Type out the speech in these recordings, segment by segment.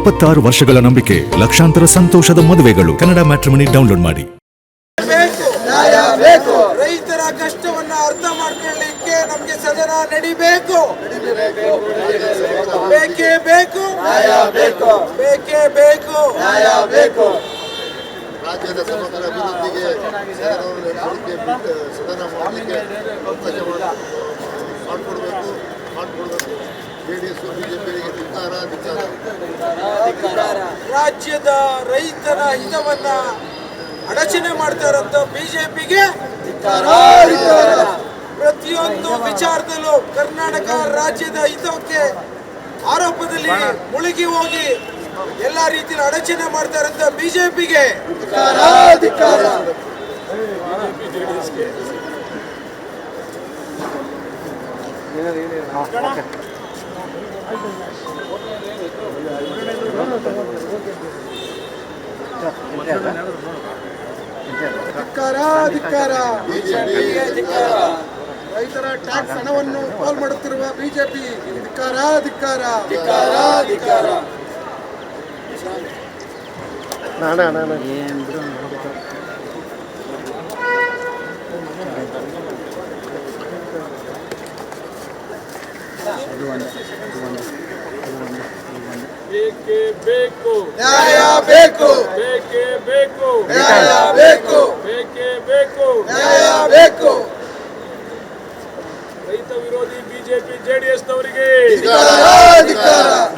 26 ವರ್ಷಗಳ ನಂಬಿಕೆ, ಲಕ್ಷಾಂತರ ಸಂತೋಷದ ಮದುವೆಗಳು. ಕನ್ನಡ ಮ್ಯಾಟ್ರಿಮನಿ ಡೌನ್ಲೋಡ್ ಮಾಡಿ. ರೈತರ ಕಷ್ಟವನ್ನ ಅರ್ಥ ಮಾಡ್ಕೊಳ್ಳಿಕ್ಕೆ ನಮಗೆ ಸದನ ನಡಿಬೇಕು. ಬೇಕೇ ಬೇಕು, ಬೇಕೇ ಬೇಕು. ರಾಜ್ಯದ ಸಮಗ್ರ ಅಭಿವೃದ್ಧಿಗೆ ಸದನ ಮಾಡಲಿಕ್ಕೆ ಅವಕಾಶ ಮಾಡಿಕೊಡ್ಬೇಕು. ಜೆಡಿಎಸ್ ಬಿಜೆಪಿಗೆ ರಾಜ್ಯದ ರೈತರ ಹಿತವನ್ನ ಅಡಚಣೆ ಮಾಡ್ತಾರಂತ ಬಿಜೆಪಿಗೆ ಪ್ರತಿಯೊಂದು ವಿಚಾರದಲ್ಲೂ ಕರ್ನಾಟಕ ರಾಜ್ಯದ ಹಿತಕ್ಕೆ ಆರೋಪದಲ್ಲಿ ಮುಳುಗಿ ಹೋಗಿ ಎಲ್ಲಾ ರೀತಿಯ ಅಡಚಣೆ ಮಾಡ್ತಾರಂತ ಬಿಜೆಪಿಗೆ ರೈತರ ಟ್ಯಾಕ್ಸ್ ಹಣವನ್ನು ಪೋಲ್ ಮಾಡುತ್ತಿರುವ ಬಿಜೆಪಿ ಧಿಕ್ಕಾರ. ಬೇಕೇ ಬೇಕು, ನ್ಯಾಯ ಬೇಕು. ಬೇಕೇ ಬೇಕು, ನ್ಯಾಯ ಬೇಕು. ಬೇಕೇ ಬೇಕು, ನ್ಯಾಯ ಬೇಕು. ರೈತ ವಿರೋಧಿ ಬಿಜೆಪಿ ಜೆಡಿಎಸ್ನವರಿಗೆ,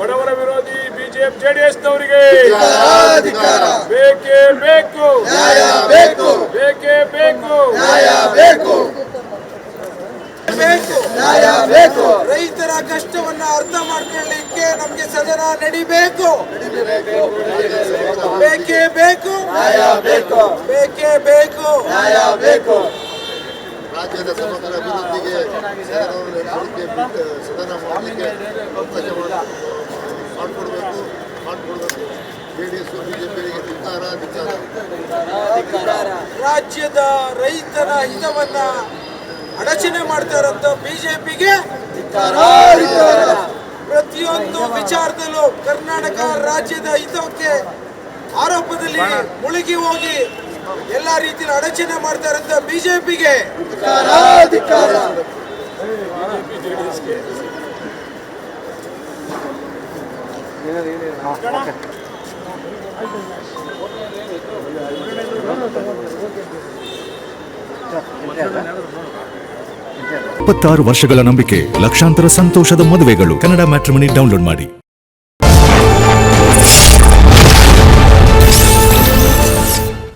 ಬಡವರ ವಿರೋಧಿ ಬಿಜೆಪಿ ಜೆಡಿಎಸ್ನವರಿಗೆ ಬೇಕೇ ಬೇಕು, ನ್ಯಾಯ ಬೇಕು. ಬೇಕೇ ಬೇಕು, ನ್ಯಾಯ ಬೇಕು. ನ್ಯಾಯ ಬೇಕು. ರೈತರ ಕಷ್ಟವನ್ನ ಅರ್ಥ ಮಾಡ್ಕೊಳ್ಳಿಕ್ಕೆ ನಮಗೆ ಸದನ ನಡಿಬೇಕು. ಬೇಕೇ ಬೇಕು, ನ್ಯಾಯ ಬೇಕು. ಬೇಕೇ ಬೇಕು, ನ್ಯಾಯ ಬೇಕು. ರಾಜ್ಯದ ಸಮಗ್ರ ಅಭಿವೃದ್ಧಿಗೆ ಸದನ ಮಾಡಲಿಕ್ಕೆ ಅವಕಾಶ ಮಾಡಿಕೊಡ್ಬೇಕು. ಜೆಡಿಎಸ್ ಬಿಜೆಪಿಗೆ ರಾಜ್ಯದ ರೈತರ ಹಿತವನ್ನ ಅಡಚಣೆ ಮಾಡ್ತಾರಂತ ಬಿಜೆಪಿಗೆ ಪ್ರತಿಯೊಂದು ವಿಚಾರದಲ್ಲೂ ಕರ್ನಾಟಕ ರಾಜ್ಯದ ಹಿತಕ್ಕೆ ಆರೋಪದಲ್ಲಿ ಮುಳುಗಿ ಹೋಗಿ ಎಲ್ಲಾ ರೀತಿಯ ಅಡಚಣೆ ಮಾಡ್ತಾರಂತ ಬಿಜೆಪಿಗೆ ವರ್ಷಗಳ ನಂಬಿಕೆ, ಲಕ್ಷಾಂತರ ಸಂತೋಷದ ಮದುವೆಗಳು. ಕನ್ನಡ ಮ್ಯಾಟ್ರಿಮನಿ ಡೌನ್ಲೋಡ್ ಮಾಡಿ.